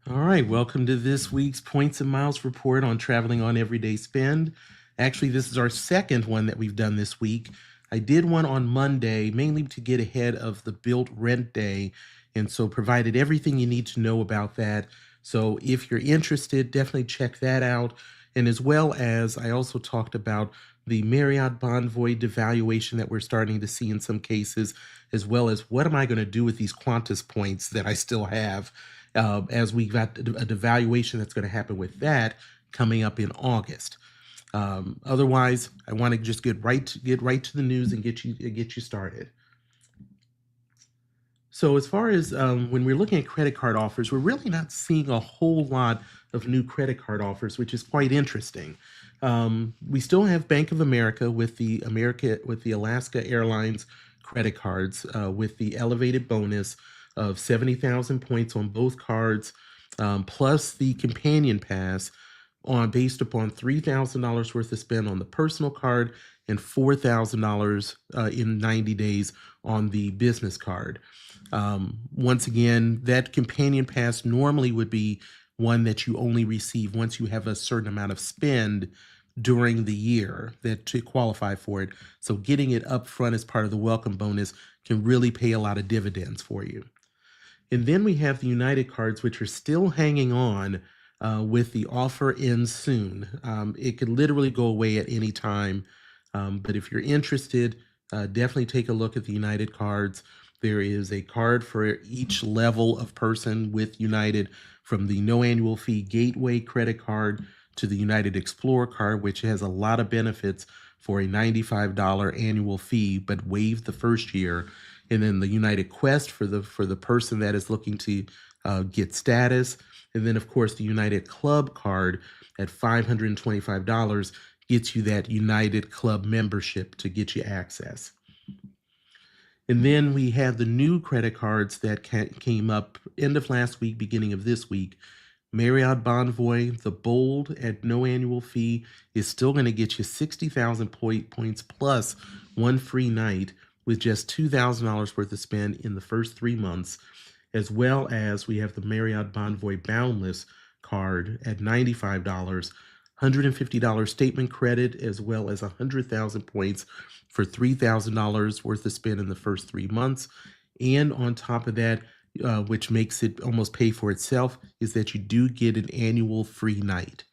All right, welcome to this week's Points and Miles report on traveling on everyday spend. Actually, this is our second one that we've done this week. I did one on Monday, mainly to get ahead of the built rent day, and so provided everything you need to know about that. So if you're interested, definitely check that out. And as well as I also talked about the Marriott Bonvoy devaluation that we're starting to see in some cases, as well as what am I going to do with these Qantas points that I still have, as we got a devaluation that's going to happen with that coming up in August. Otherwise, I want to just get right to the news and get you started. So as far as when we're looking at credit card offers, we're really not seeing a whole lot of new credit card offers, which is quite interesting. We still have Bank of America with the Alaska Airlines credit cards with the elevated bonus of 70,000 points on both cards, plus the companion pass based upon $3,000 worth of spend on the personal card and $4,000 in 90 days on the business card. Once again, that companion pass normally would be one that you only receive once you have a certain amount of spend during the year that to qualify for it. So getting it up front as part of the welcome bonus can really pay a lot of dividends for you. And then we have the United cards, which are still hanging on with the offer ends soon. It could literally go away at any time. But if you're interested, definitely take a look at the United cards. There is a card for each level of person with United, from the no annual fee Gateway credit card to the United Explorer card, which has a lot of benefits for a $95 annual fee, but waived the first year. And then the United Quest for the person that is looking to get status. And then, of course, the United Club card at $525 gets you that United Club membership to get you access. And then we have the new credit cards that came up end of last week, beginning of this week. Marriott Bonvoy, the Bold at no annual fee, is still going to get you 60,000 points plus one free night with just $2,000 worth of spend in the first 3 months, as well as we have the Marriott Bonvoy Boundless card at $95, $150 statement credit, as well as 100,000 points for $3,000 worth of spend in the first 3 months. And on top of that, which makes it almost pay for itself, is that you do get an annual free night.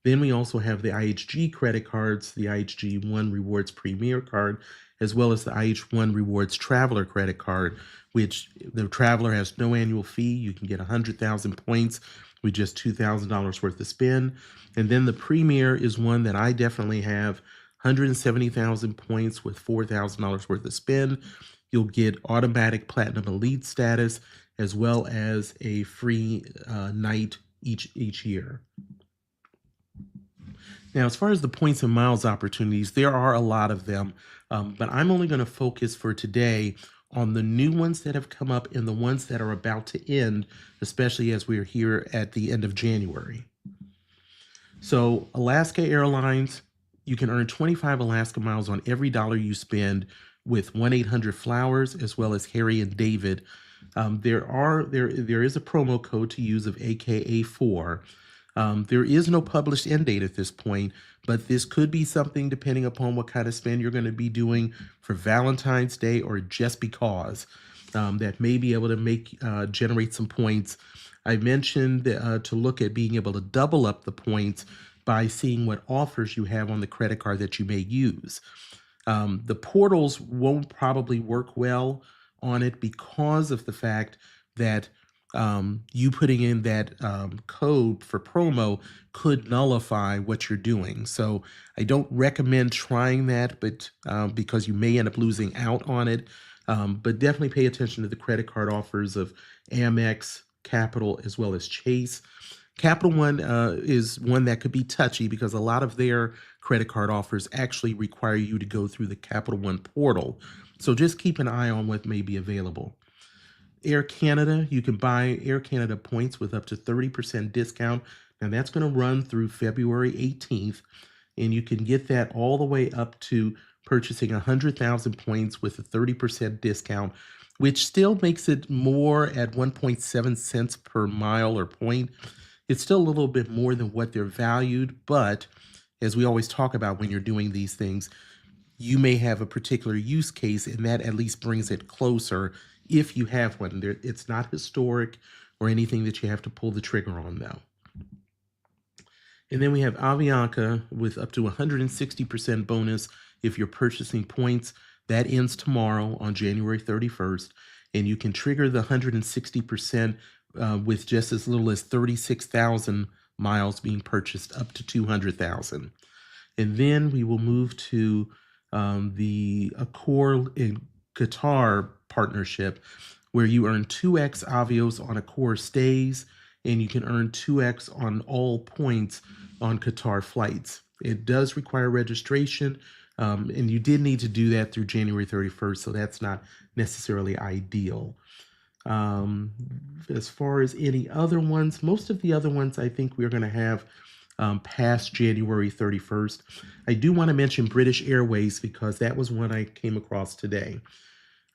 Then we also have the IHG credit cards, the IHG One Rewards Premier card, as well as the IHG Rewards Traveler credit card, which the Traveler has no annual fee. You can get 100,000 points with just $2,000 worth of spend. And then the Premier is one that I definitely have, 170,000 points with $4,000 worth of spend. You'll get automatic Platinum Elite status, as well as a free night each year. Now, as far as the points and miles opportunities, there are a lot of them, but I'm only going to focus for today on the new ones that have come up and the ones that are about to end, especially as we're here at the end of January. So Alaska Airlines, you can earn 25 Alaska miles on every dollar you spend with 1-800-Flowers, as well as Harry and David. There is a promo code to use of AKA4. There is no published end date at this point, but this could be something depending upon what kind of spend you're going to be doing for Valentine's Day or just because that may be able to generate some points. I mentioned to look at being able to double up the points by seeing what offers you have on the credit card that you may use. The portals won't probably work well on it because of the fact that you putting in that code for promo could nullify what you're doing. So I don't recommend trying that, but because you may end up losing out on it. But definitely pay attention to the credit card offers of Amex, Capital, as well as Chase. Capital One is one that could be touchy because a lot of their credit card offers actually require you to go through the Capital One portal. So just keep an eye on what may be available. Air Canada, you can buy Air Canada points with up to 30% discount. Now that's going to run through February 18th, and you can get that all the way up to purchasing 100,000 points with a 30% discount which still makes it more at 1.7 cents per mile or point. It's still a little bit more than what they're valued, but as we always talk about when you're doing these things, you may have a particular use case, and that at least brings it closer if you have one. It's not historic or anything that you have to pull the trigger on, though. And then we have Avianca with up to 160% bonus if you're purchasing points. That ends tomorrow on January 31st, and you can trigger the 160% with just as little as 36,000 miles being purchased up to 200,000. And then we will move to the Accor and Qatar partnership, where you earn 2x Avios on Accor stays, and you can earn 2x on all points on Qatar flights. It does require registration, and you did need to do that through January 31st, so that's not necessarily ideal. As far as any other ones, most of the other ones I think we're going to have past January 31st. I do want to mention British Airways because that was one I came across today.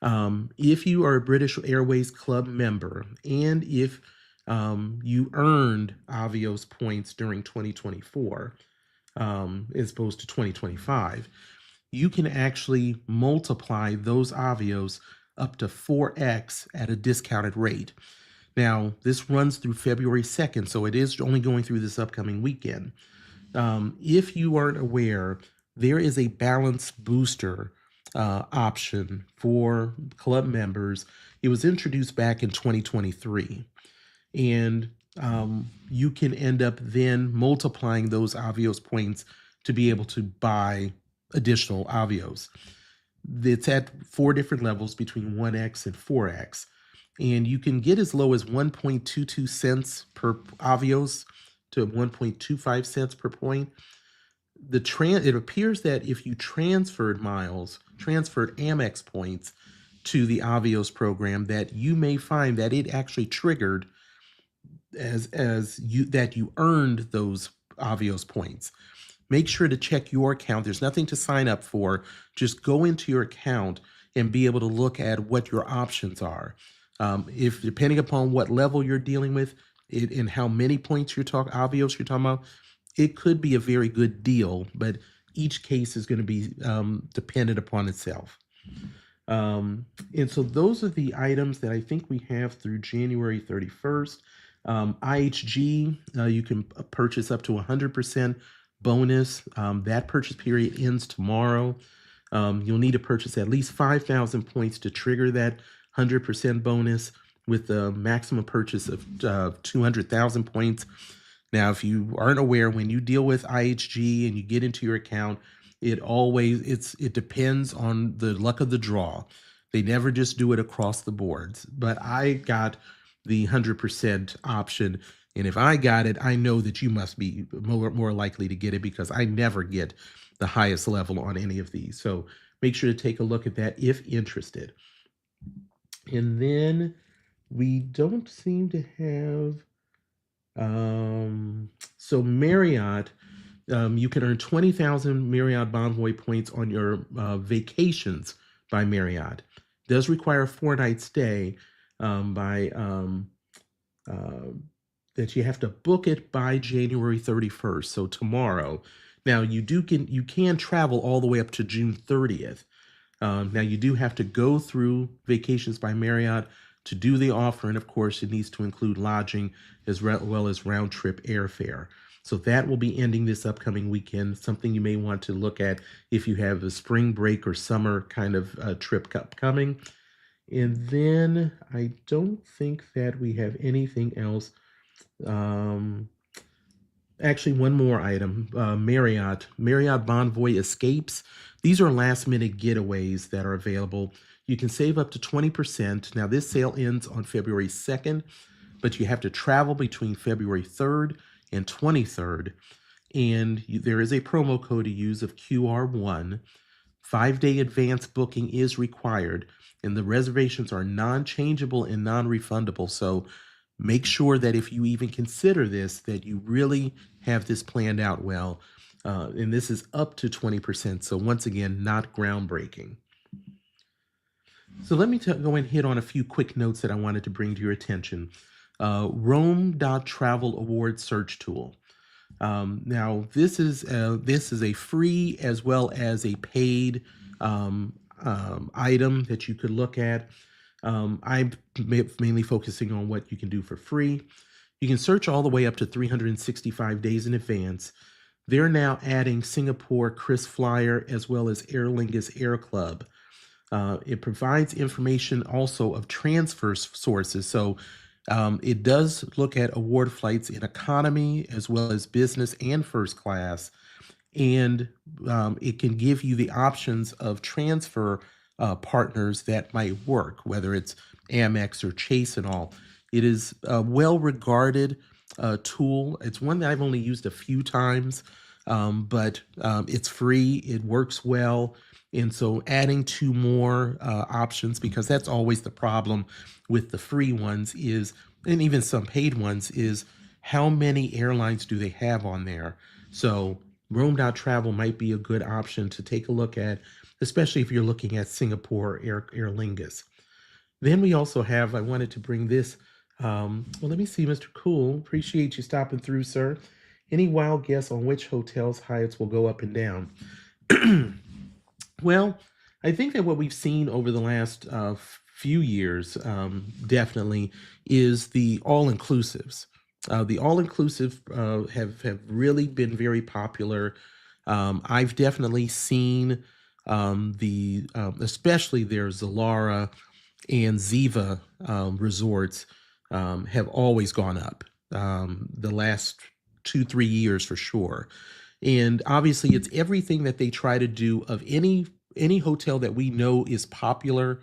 If you are a British Airways Club member, and if you earned Avios points during 2024, as opposed to 2025, you can actually multiply those Avios up to 4x at a discounted rate. Now, this runs through February 2nd, so it is only going through this upcoming weekend. If you aren't aware, there is a balance booster option for club members. It was introduced back in 2023, and you can end up then multiplying those Avios points to be able to buy additional Avios. It's at 4 different levels between 1x and 4x. And you can get as low as 1.22 cents per Avios to 1.25 cents per point. It appears that if you transferred Amex points to the Avios program, that you may find that it actually triggered that you earned those Avios points. Make sure to check your account. There's nothing to sign up for. Just go into your account and be able to look at what your options are. If depending upon what level you're dealing with and how many points Avios you're talking about, it could be a very good deal, but each case is going to be dependent upon itself. And so those are the items that I think we have through January 31st. IHG, you can purchase up to 100% bonus. That purchase period ends tomorrow. You'll need to purchase at least 5,000 points to trigger that 100% bonus with a maximum purchase of 200,000 points. Now, if you aren't aware, when you deal with IHG and you get into your account, it depends on the luck of the draw. They never just do it across the boards. But I got the 100% option, and if I got it, I know that you must be more likely to get it because I never get the highest level on any of these. So make sure to take a look at that if interested. And then we don't seem to have, so Marriott, you can earn 20,000 Marriott Bonvoy points on your vacations by Marriott. It does require a 4-night stay that you have to book it by January 31st, so tomorrow. Now, you can travel all the way up to June 30th. Now, you do have to go through Vacations by Marriott to do the offer, and of course, it needs to include lodging as well as round-trip airfare. So that will be ending this upcoming weekend, something you may want to look at if you have a spring break or summer kind of trip upcoming. And then I don't think that we have anything else. Actually, one more item, Marriott Bonvoy Escapes. These are last-minute getaways that are available. You can save up to 20%. Now, this sale ends on February 2nd, but you have to travel between February 3rd and 23rd. And there is a promo code to use of QR1. 5-day advance booking is required, and the reservations are non-changeable and non-refundable. So make sure that if you even consider this, that you really have this planned out well. And this is up to 20%. So once again, not groundbreaking. So let me go and hit on a few quick notes that I wanted to bring to your attention. Rome.travel award search tool. Now, this is a free as well as a paid item that you could look at. I'm mainly focusing on what you can do for free. You can search all the way up to 365 days in advance. They're now adding Singapore Chris Flyer as well as Aer Lingus Air Club. It provides information also of transfer sources. So it does look at award flights in economy as well as business and first class. And it can give you the options of transfer partners that might work, whether it's Amex or Chase and all. It is a well-regarded tool. It's one that I've only used a few times, but it's free. It works well. And so adding two more options, because that's always the problem with the free ones is, and even some paid ones, is how many airlines do they have on there? So Rome.travel might be a good option to take a look at, especially if you're looking at Singapore Aer Lingus. Then we also have, I wanted to bring this, well, let me see, Mr. Cool, appreciate you stopping through, sir. Any wild guess on which hotels Hyatts will go up and down? Well, I think that what we've seen over the last few years definitely is the all-inclusives. The all-inclusive have really been very popular. I've definitely seen especially their Zilara and Ziva resorts have always gone up the last 2-3 years for sure. And obviously it's everything that they try to do of any hotel that we know is popular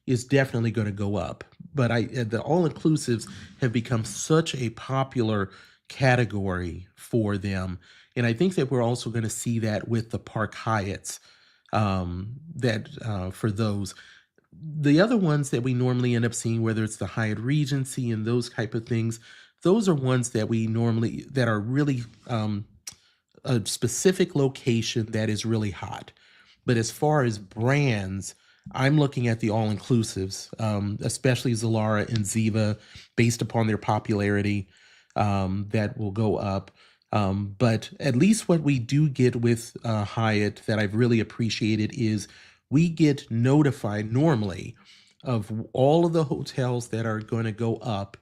is definitely going to go up. But the all-inclusives have become such a popular category for them. And I think that we're also going to see that with the Park Hyatts for those. The other ones that we normally end up seeing, whether it's the Hyatt Regency and those type of things, those are ones that that are really a specific location that is really hot. But as far as brands, I'm looking at the all-inclusives, especially Zilara and Ziva, based upon their popularity, that will go up. But at least what we do get with Hyatt that I've really appreciated is we get notified normally of all of the hotels that are going to go up,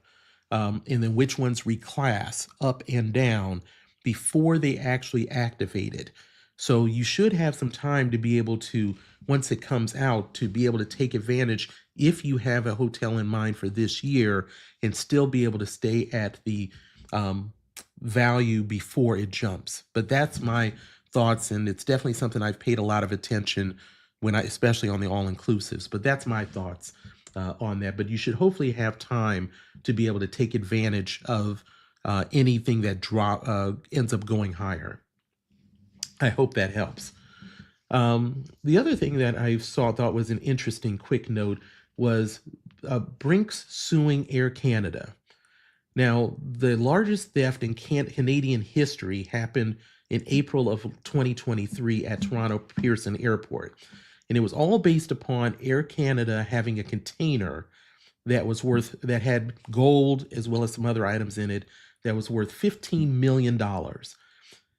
and then which ones reclass up and down before they actually activate it. So you should have some time to be able to, once it comes out, to be able to take advantage if you have a hotel in mind for this year and still be able to stay at the value before it jumps. But that's my thoughts, and it's definitely something I've paid a lot of attention especially on the all-inclusives. But that's my thoughts on that. But you should hopefully have time to be able to take advantage of anything that ends up going higher. I hope that helps. The other thing that I thought was an interesting quick note was Brinks suing Air Canada. Now, the largest theft in Canadian history happened in April of 2023 at Toronto Pearson Airport. And it was all based upon Air Canada having a container that had gold as well as some other items in it that was worth $15 million.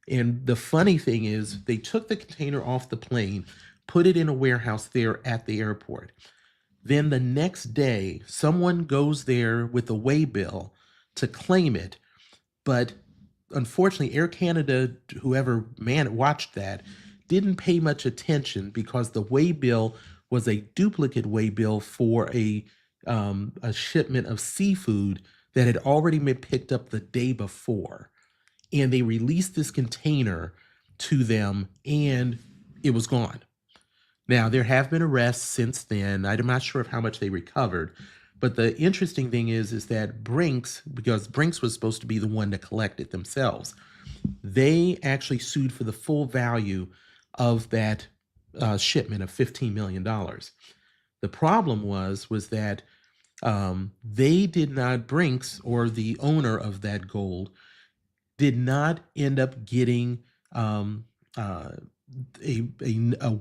And the funny thing is they took the container off the plane, put it in a warehouse there at the airport. Then the next day, someone goes there with a waybill to claim it. But unfortunately, Air Canada, whoever watched that, didn't pay much attention because the waybill was a duplicate waybill for a shipment of seafood that had already been picked up the day before. And they released this container to them and it was gone. Now, there have been arrests since then. I'm not sure of how much they recovered. But the interesting thing is that Brinks, because Brinks was supposed to be the one to collect it themselves, they actually sued for the full value of that shipment of $15 million. The problem was that they did not, Brinks, or the owner of that gold, did not end up getting a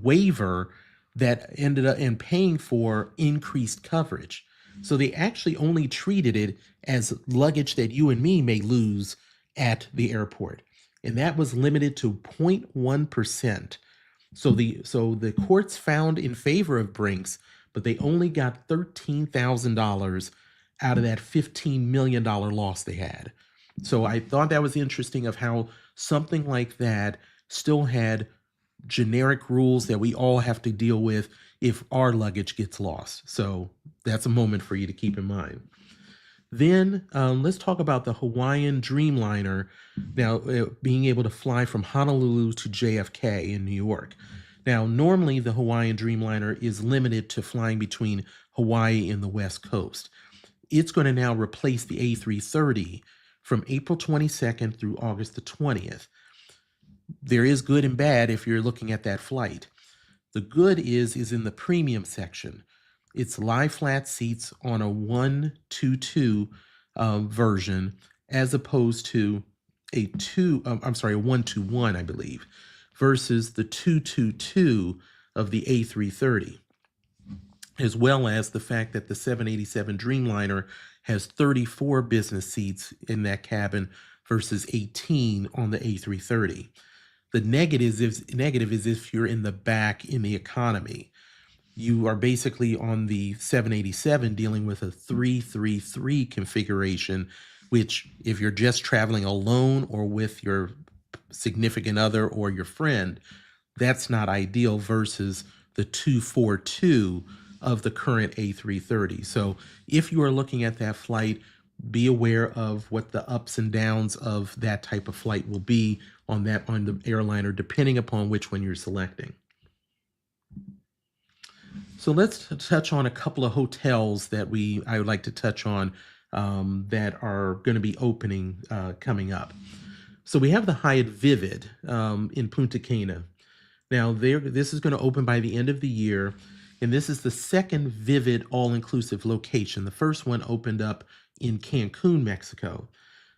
waiver that ended up in paying for increased coverage. So they actually only treated it as luggage that you and me may lose at the airport. And that was limited to 0.1%. So the courts found in favor of Brinks, but they only got $13,000 out of that $15 million loss they had. So I thought that was interesting of how something like that still had generic rules that we all have to deal with if our luggage gets lost. So that's a moment for you to keep in mind. Then let's talk about the Hawaiian Dreamliner now being able to fly from Honolulu to JFK in New York. Now, normally the Hawaiian Dreamliner is limited to flying between Hawaii and the West Coast. It's going to now replace the A330 from April 22nd through August the 20th. There is good and bad if you're looking at that flight. The good is in the premium section. It's lie flat seats on a 122 version as opposed to a 121, I believe, versus the 222 of the A330, as well as the fact that the 787 Dreamliner has 34 business seats in that cabin versus 18 on the A330. The negative is if you're in the back in the economy. You are basically on the 787 dealing with a 333 configuration, which if you're just traveling alone or with your significant other or your friend, that's not ideal versus the 242 of the current A330. So if you are looking at that flight, be aware of what the ups and downs of that type of flight will be on the airliner, depending upon which one you're selecting. So let's touch on a couple of hotels that I would like to touch on that are going to be opening coming up. So we have the Hyatt Vivid in Punta Cana. Now this is going to open by the end of the year, and this is the second Vivid all-inclusive location. The first one opened up in Cancun, Mexico.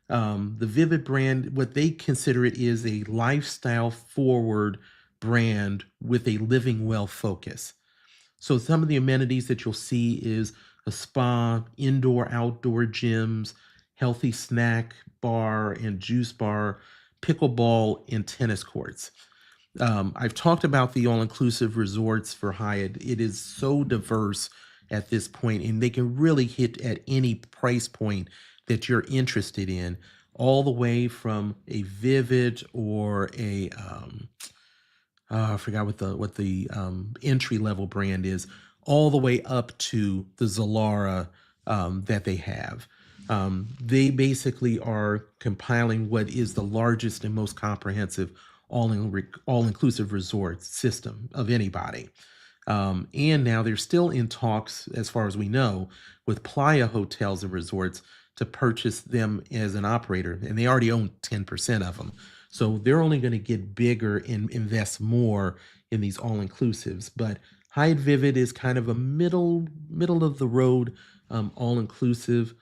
The Vivid brand, what they consider it is a lifestyle forward brand with a living well focus. So some of the amenities that you'll see is a spa, indoor, outdoor gyms, healthy snack bar and juice bar, pickleball, and tennis courts. I've talked about the all-inclusive resorts for Hyatt. It is so diverse at this point, and they can really hit at any price point that you're interested in, all the way from a Vivid or a I forgot what the entry level brand is, all the way up to the Zilara that they have. They basically are compiling what is the largest and most comprehensive all-inclusive resort system of anybody. And now they're still in talks, as far as we know, with Playa Hotels and Resorts to purchase them as an operator, and they already own 10% of them. So they're only going to get bigger and invest more in these all-inclusives. But Hyatt Vivid is kind of a middle of the road all-inclusive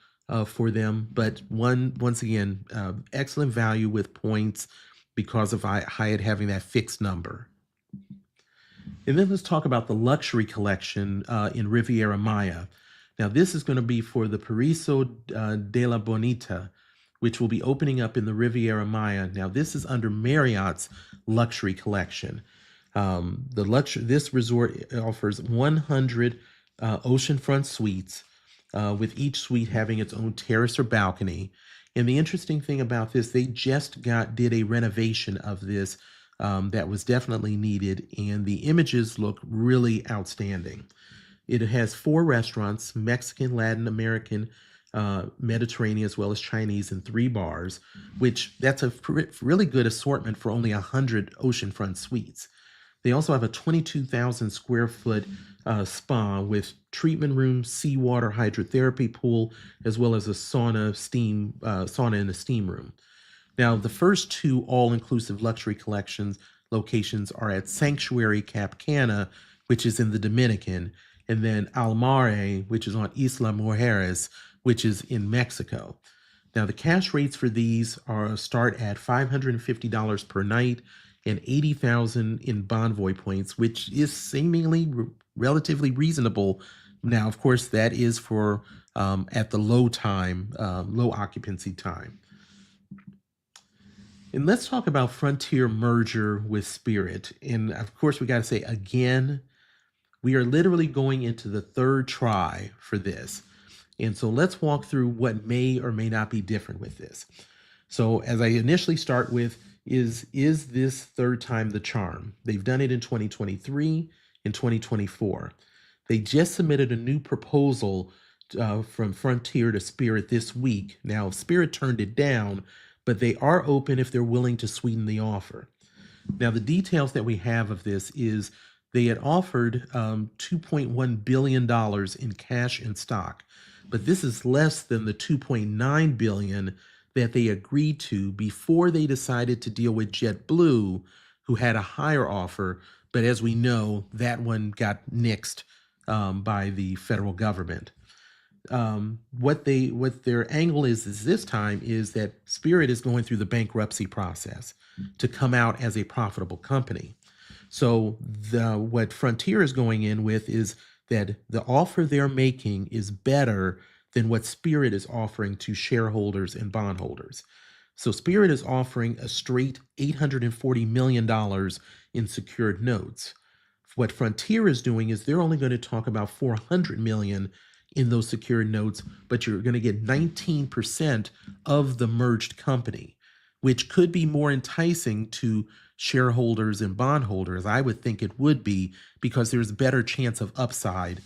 for them. But once again, excellent value with points because of Hyatt having that fixed number. And then let's talk about the luxury collection in Riviera Maya. Now this is going to be for the Paraiso de la Bonita, which will be opening up in the Riviera Maya. Now, this is under Marriott's luxury collection. This resort offers 100 oceanfront suites, with each suite having its own terrace or balcony. And the interesting thing about this, they just did a renovation of this that was definitely needed, and the images look really outstanding. It has 4 restaurants, Mexican, Latin American, Mediterranean, as well as Chinese, and 3 bars, which that's a really good assortment for only 100 oceanfront suites. They also have a 22,000 square foot spa with treatment room, seawater hydrotherapy pool, as well as a sauna and a steam room. Now, the first 2 all-inclusive luxury collections locations are at Sanctuary Cap Cana, which is in the Dominican, and then Almare, which is on Isla Mujeres, which is in Mexico. Now, the cash rates for these start at $550 per night and 80,000 in Bonvoy points, which is seemingly relatively reasonable. Now, of course, that is for at the low occupancy time. And let's talk about Frontier merger with Spirit. And of course, we got to say again, we are literally going into the third try for this. And so let's walk through what may or may not be different with this. So as I initially start with, is this third time the charm? They've done it in 2023 and 2024. They just submitted a new proposal from Frontier to Spirit this week. Now, Spirit turned it down, but they are open if they're willing to sweeten the offer. Now, the details that we have of this is they had offered $2.1 billion in cash and stock, but this is less than the $2.9 billion that they agreed to before they decided to deal with JetBlue, who had a higher offer, but as we know, that one got nixed by the federal government. What their angle is this time is that Spirit is going through the bankruptcy process to come out as a profitable company. So what Frontier is going in with is that the offer they're making is better than what Spirit is offering to shareholders and bondholders. So Spirit is offering a straight $840 million in secured notes. What Frontier is doing is they're only going to talk about $400 million in those secured notes, but you're going to get 19% of the merged company, which could be more enticing to shareholders and bondholders. I would think it would be, because there's a better chance of upside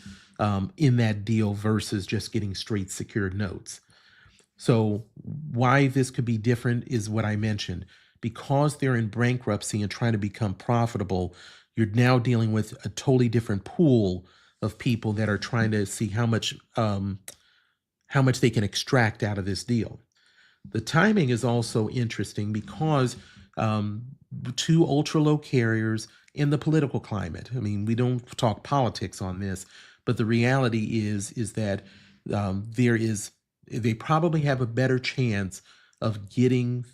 in that deal versus just getting straight secured notes. So why this could be different is what I mentioned. Because they're in bankruptcy and trying to become profitable, you're now dealing with a totally different pool of people that are trying to see how much they can extract out of this deal. The timing is also interesting because two ultra low carriers in the political climate. I mean, we don't talk politics on this, but the reality is that they probably have a better chance of getting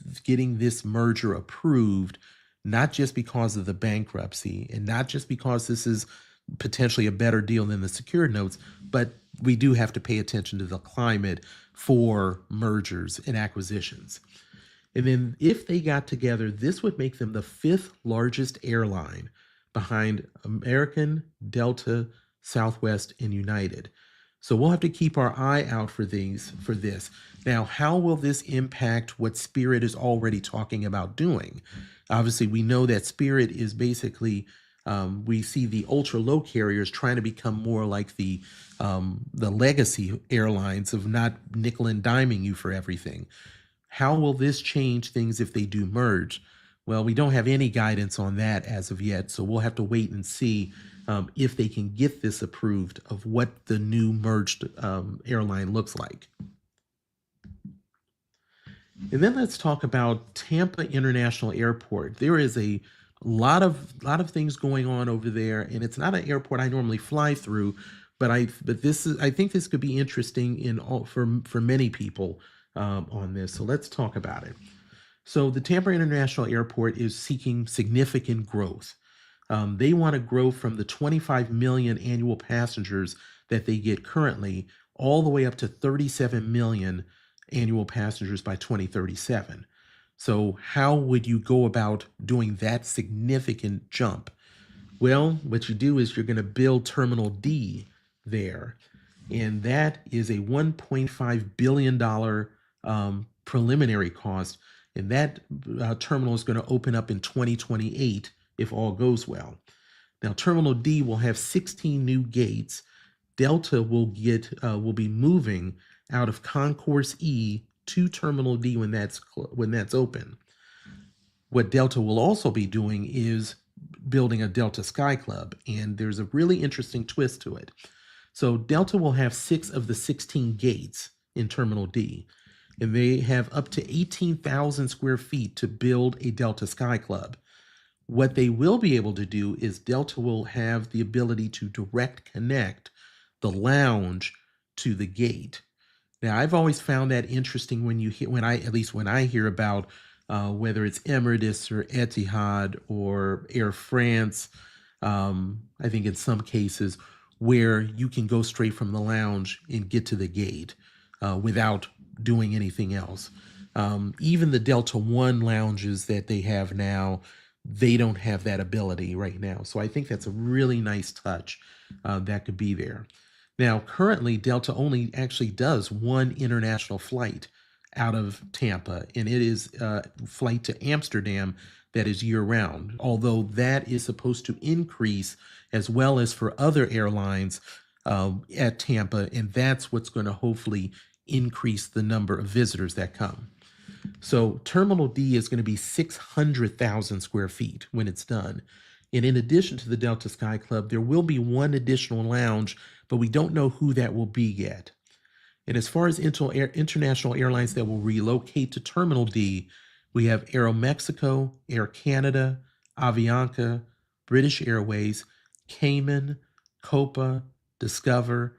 this merger approved, not just because of the bankruptcy and not just because this is potentially a better deal than the secured notes, but we do have to pay attention to the climate for mergers and acquisitions. And then if they got together, this would make them the 5th largest airline behind American, Delta, Southwest, and United. So we'll have to keep our eye out for this. Now, how will this impact what Spirit is already talking about doing? Obviously, we know that Spirit is basically, we see the ultra low carriers trying to become more like the legacy airlines of not nickel and diming you for everything. How will this change things if they do merge? Well, we don't have any guidance on that as of yet, so we'll have to wait and see if they can get this approved of what the new merged airline looks like. And then let's talk about Tampa International Airport. There is a lot of things going on over there, and it's not an airport I normally fly through, but I think this could be interesting for many people on this. So let's talk about it. So the Tampa International Airport is seeking significant growth. They want to grow from the 25 million annual passengers that they get currently all the way up to 37 million annual passengers by 2037. So how would you go about doing that significant jump? Well, what you do is you're going to build Terminal D there, and that is a $1.5 billion preliminary cost, and that terminal is going to open up in 2028 if all goes well. Now, Terminal D will have 16 new gates. Delta will be moving out of Concourse E to Terminal D when that's open. What Delta will also be doing is building a Delta Sky Club, and there's a really interesting twist to it. So Delta will have 6 of the 16 gates in Terminal D, and they have up to 18,000 square feet to build a Delta Sky Club. What they will be able to do is Delta will have the ability to direct connect the lounge to the gate. Now, I've always found that interesting when I hear about whether it's Emirates or Etihad or Air France. I think in some cases where you can go straight from the lounge and get to the gate without doing anything else. Even the Delta One lounges that they have now, they don't have that ability right now. So I think that's a really nice touch that could be there. Now, currently, Delta only actually does one international flight out of Tampa, and it is a flight to Amsterdam that is year-round, although that is supposed to increase as well as for other airlines at Tampa, and that's what's going to hopefully increase the number of visitors that come. So Terminal D is going to be 600,000 square feet when it's done. And in addition to the Delta Sky Club, there will be one additional lounge, but we don't know who that will be yet. And as far as international airlines that will relocate to Terminal D, we have Aeromexico, Air Canada, Avianca, British Airways, Cayman, Copa, Discover,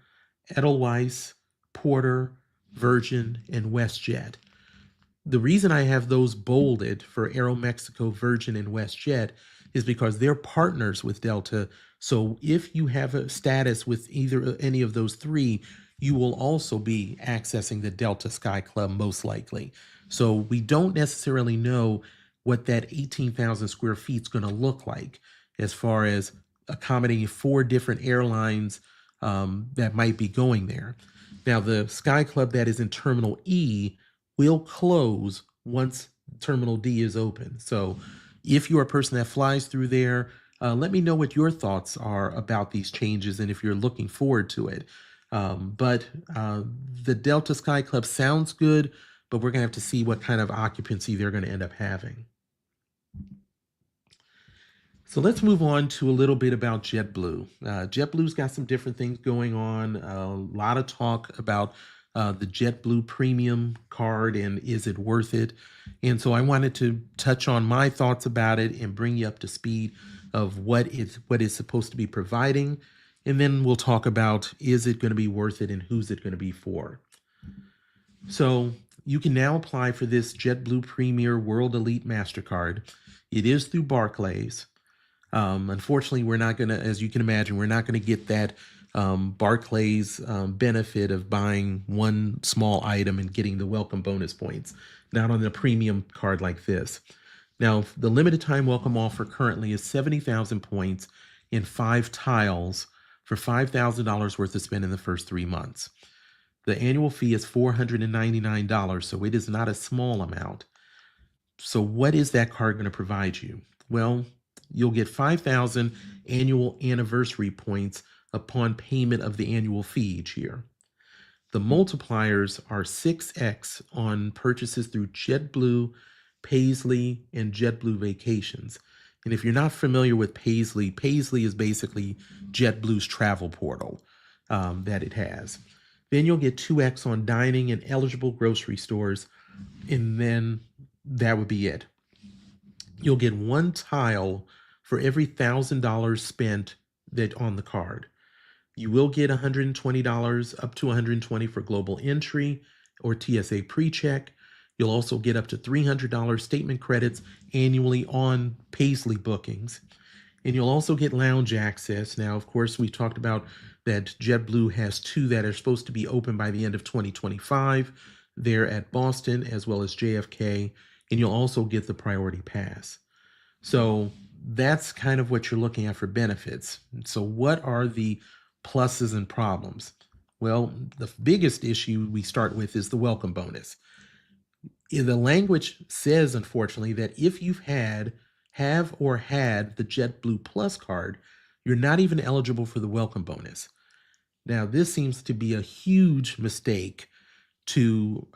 Edelweiss, Porter, Virgin, and WestJet. The reason I have those bolded for Aeromexico, Virgin, and WestJet is because they're partners with Delta. So if you have a status with any of those three, you will also be accessing the Delta Sky Club most likely. So we don't necessarily know what that 18,000 square feet is going to look like as far as accommodating 4 different airlines that might be going there. Now, the Sky Club that is in Terminal E will close once Terminal D is open. So if you're a person that flies through there, let me know what your thoughts are about these changes and if you're looking forward to it. But the Delta Sky Club sounds good, but we're going to have to see what kind of occupancy they're going to end up having. So let's move on to a little bit about JetBlue. JetBlue's got some different things going on. A lot of talk about the JetBlue Premium card and is it worth it? And so I wanted to touch on my thoughts about it and bring you up to speed of what it's supposed to be providing. And then we'll talk about, is it going to be worth it and who's it going to be for? So you can now apply for this JetBlue Premier World Elite MasterCard. It is through Barclays. Unfortunately, we're not going to, as you can imagine, we're not going to get that Barclays benefit of buying one small item and getting the welcome bonus points, not on a premium card like this. Now, the limited time welcome offer currently is 70,000 points in 5 tiles for $5,000 worth of spend in the first 3 months. The annual fee is $499, so it is not a small amount. So what is that card going to provide you? Well, you'll get 5,000 annual anniversary points upon payment of the annual fee each year. The multipliers are 6x on purchases through JetBlue, Paisly, and JetBlue Vacations. And if you're not familiar with Paisly, Paisly is basically JetBlue's travel portal that it has. Then you'll get 2x on dining and eligible grocery stores, and then that would be it. You'll get 1 tile for every $1,000 spent on the card. You will get $120 up to $120 for global entry or TSA pre-check. You'll also get up to $300 statement credits annually on Paisly bookings. And you'll also get lounge access. Now, of course, we talked about that JetBlue has 2 that are supposed to be open by the end of 2025. They're at Boston as well as JFK. And you'll also get the priority pass. So that's kind of what you're looking at for benefits. So what are the pluses and problems? Well, the biggest issue we start with is the welcome bonus. The language says, unfortunately, that if you've have or had the JetBlue Plus card, you're not even eligible for the welcome bonus. Now, this seems to be a huge mistake.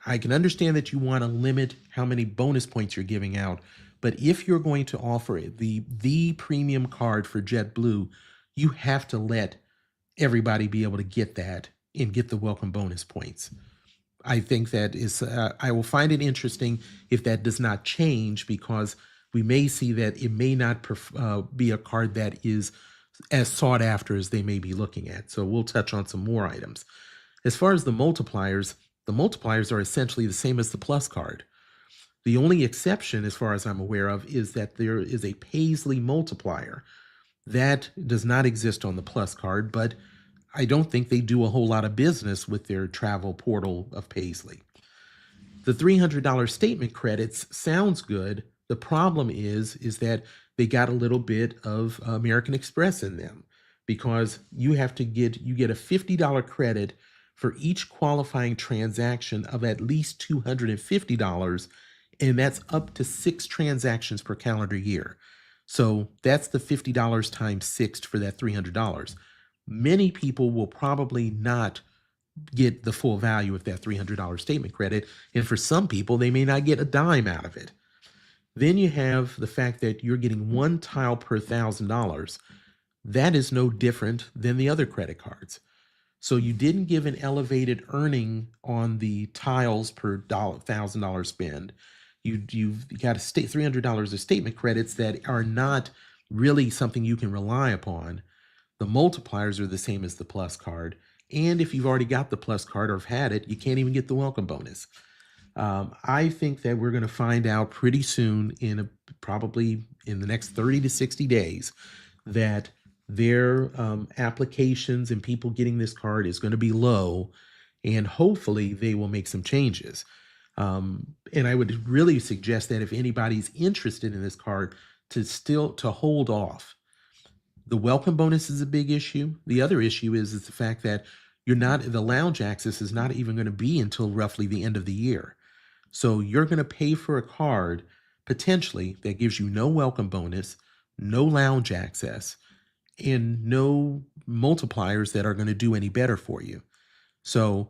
I can understand that you want to limit how many bonus points you're giving out, but if you're going to offer the premium card for JetBlue, you have to let everybody be able to get that and get the welcome bonus points. I think that is, I will find it interesting if that does not change, because we may see that it may not be a card that is as sought after as they may be looking at. So we'll touch on some more items. As far as the multipliers are essentially the same as the Plus card. The only exception, as far as I'm aware of, is that there is a Paisley multiplier. That does not exist on the Plus card, but I don't think they do a whole lot of business with their travel portal of Paisley. The $300 statement credits sounds good. The problem is that they got a little bit of American Express in them, because you get a $50 credit for each qualifying transaction of at least $250, and that's up to 6 transactions per calendar year. So that's the $50 times 6 for that $300. Many people will probably not get the full value of that $300 statement credit, and for some people, they may not get a dime out of it. Then you have the fact that you're getting 1 tile per $1,000. That is no different than the other credit cards. So you didn't give an elevated earning on the tiles per $1,000 spend. You've got $300 of statement credits that are not really something you can rely upon. The multipliers are the same as the Plus card. And if you've already got the Plus card or have had it, you can't even get the welcome bonus. I think that we're going to find out pretty soon, probably in the next 30 to 60 days, that their applications and people getting this card is going to be low, and hopefully they will make some changes. And I would really suggest that if anybody's interested in this card, to hold off. The welcome bonus is a big issue. The other issue is the fact that the lounge access is not even going to be until roughly the end of the year. So you're going to pay for a card potentially that gives you no welcome bonus, no lounge access, and no multipliers that are going to do any better for you. So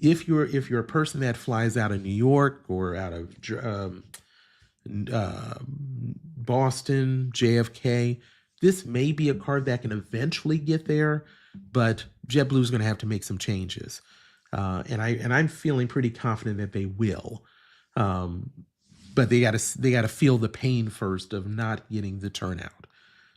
if you're a person that flies out of New York or out of Boston, JFK, this may be a card that can eventually get there, but JetBlue is going to have to make some changes, and I'm feeling pretty confident that they will. But they got to feel the pain first of not getting the turnout.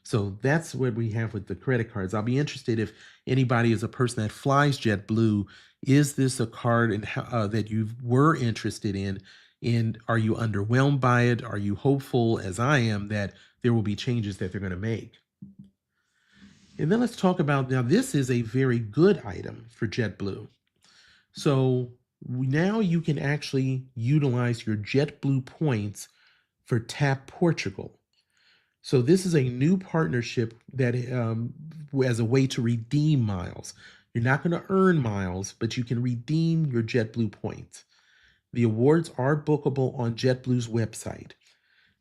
So that's what we have with the credit cards. I'll be interested if anybody is a person that flies JetBlue. Is this a card that you were interested in? And are you underwhelmed by it? Are you hopeful, as I am, that there will be changes that they're going to make? And then let's talk about, now this is a very good item for JetBlue. So now you can actually utilize your JetBlue points for Tap Portugal. So this is a new partnership that as a way to redeem miles. You're not going to earn miles, but you can redeem your JetBlue points. The awards are bookable on JetBlue's website.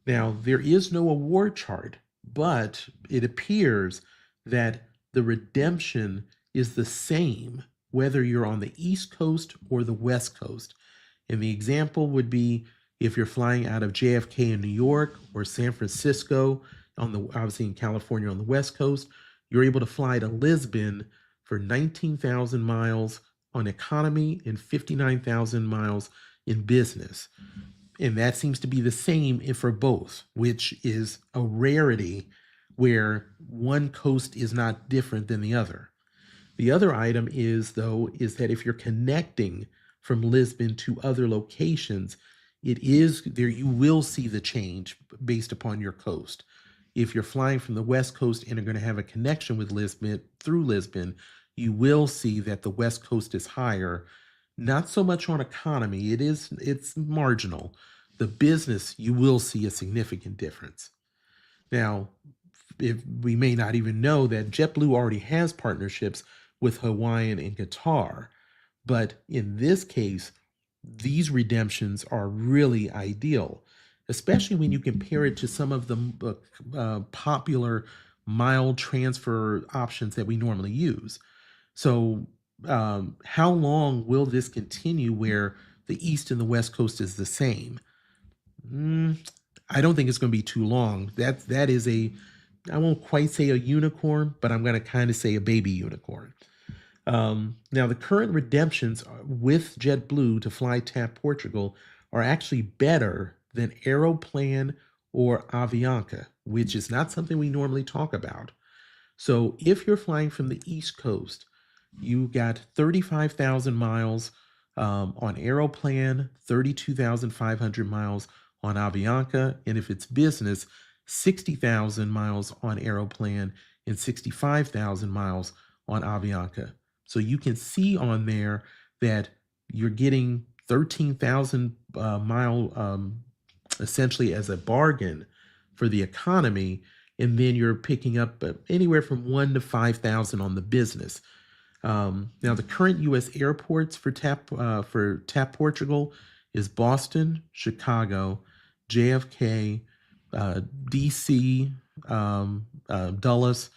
Now, there is no award chart, but it appears that the redemption is the same whether you're on the East Coast or the West Coast. And the example would be if you're flying out of JFK in New York or San Francisco, obviously in California on the West Coast, you're able to fly to Lisbon for 19,000 miles on economy and 59,000 miles in business. And that seems to be the same for both, which is a rarity where one coast is not different than the other. The other item is that if you're connecting from Lisbon to other locations, you will see the change based upon your coast. If you're flying from the West Coast and are going to have a connection with Lisbon through Lisbon, you will see that the West Coast is higher. Not so much on economy, it's marginal. The business, you will see a significant difference. Now, we may not even know that JetBlue already has partnerships with Hawaiian and Qatar, but in this case, these redemptions are really ideal, especially when you compare it to some of the popular mile transfer options that we normally use. So how long will this continue where the East and the West Coast is the same? I don't think it's going to be too long. That is I won't quite say a unicorn, but I'm going to kind of say a baby unicorn. Now, the current redemptions with JetBlue to fly Tap Portugal are actually better than Aeroplan or Avianca, which is not something we normally talk about. So if you're flying from the East Coast, you got 35,000 miles on Aeroplan, 32,500 miles on Avianca, and if it's business, 60,000 miles on Aeroplan and 65,000 miles on Avianca. So you can see on there that you're getting 13,000 mile essentially as a bargain for the economy, and then you're picking up anywhere from 1 to 5,000 on the business. Now, the current U.S. airports for TAP Portugal is Boston, Chicago, JFK, DC, Dulles,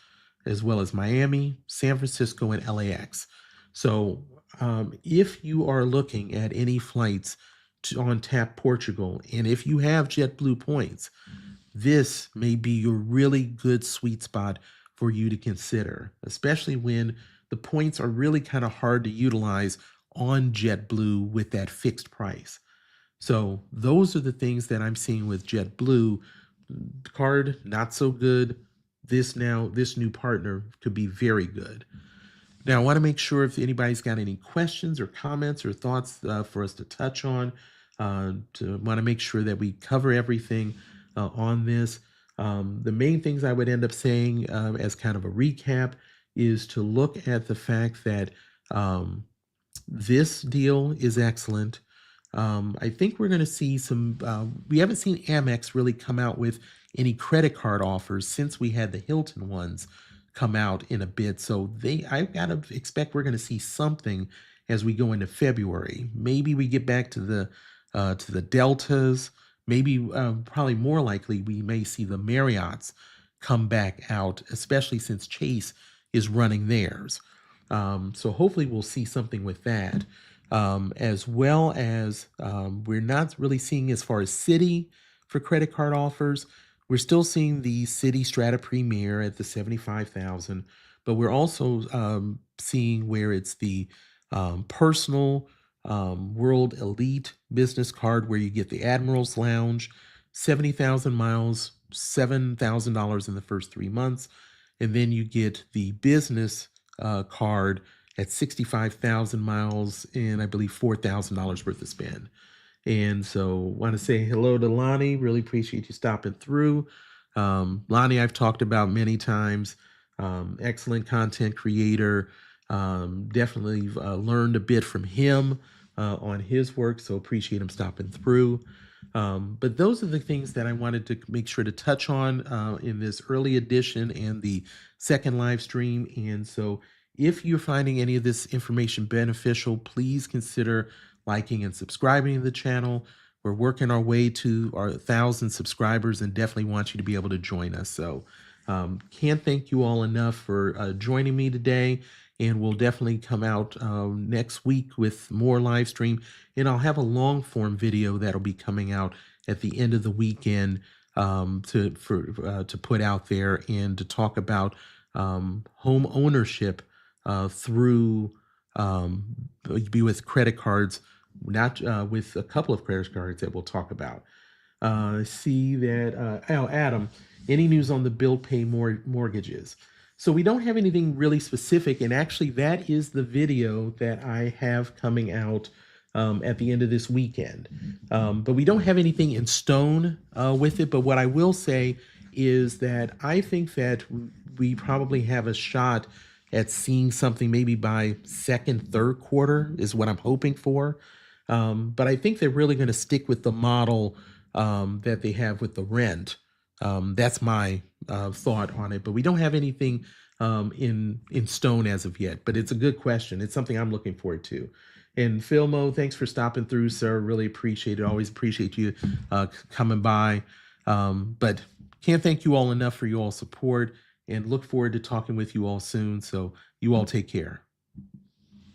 as well as Miami, San Francisco, and LAX. So if you are looking at any flights on TAP Portugal, and if you have JetBlue points, this may be your really good sweet spot for you to consider, especially when the points are really kind of hard to utilize on JetBlue with that fixed price. So those are the things that I'm seeing with JetBlue. Card, not so good. This new partner could be very good. Now, I want to make sure if anybody's got any questions or comments or thoughts for us to touch on, want to make sure that we cover everything on this. The main things I would end up saying as kind of a recap is to look at the fact that this deal is excellent. I think we're going to see some, we haven't seen Amex really come out with any credit card offers since we had the Hilton ones come out in a bit. So I've got to expect we're going to see something as we go into February. Maybe we get back to the Deltas. Maybe probably more likely we may see the Marriotts come back out, especially since Chase is running theirs. So hopefully we'll see something with that. As well as we're not really seeing as far as Citi for credit card offers. We're still seeing the Citi Strata Premier at the 75,000, but we're also seeing where it's the personal World Elite business card where you get the Admiral's Lounge, 70,000 miles, $7,000 in the first 3 months, and then you get the business card at 65,000 miles and I believe $4,000 worth of spend. And so want to say hello to Lonnie. Really appreciate you stopping through. Lonnie, I've talked about many times. Excellent content creator. Definitely learned a bit from him on his work. So appreciate him stopping through. But those are the things that I wanted to make sure to touch on in this early edition and the second live stream. And so if you're finding any of this information beneficial, please consider liking and subscribing to the channel. We're working our way to our 1,000 subscribers and definitely want you to be able to join us. So can't thank you all enough for joining me today. And we'll definitely come out next week with more live stream. And I'll have a long form video that'll be coming out at the end of the weekend to put out there and to talk about home ownership through be with credit cards, not with a couple of credit cards that we'll talk about. See that, Adam, any news on the bill pay mortgages? So we don't have anything really specific, and actually that is the video that I have coming out at the end of this weekend. But we don't have anything in stone with it, but what I will say is that I think that we probably have a shot at seeing something maybe by second, third quarter is what I'm hoping for. But I think they're really going to stick with the model that they have with the rent. That's my thought on it, but we don't have anything in stone as of yet, but it's a good question. It's something I'm looking forward to. And Philmo, thanks for stopping through, sir. Really appreciate it. Always appreciate you coming by. But can't thank you all enough for your all support and look forward to talking with you all soon. So you all take care.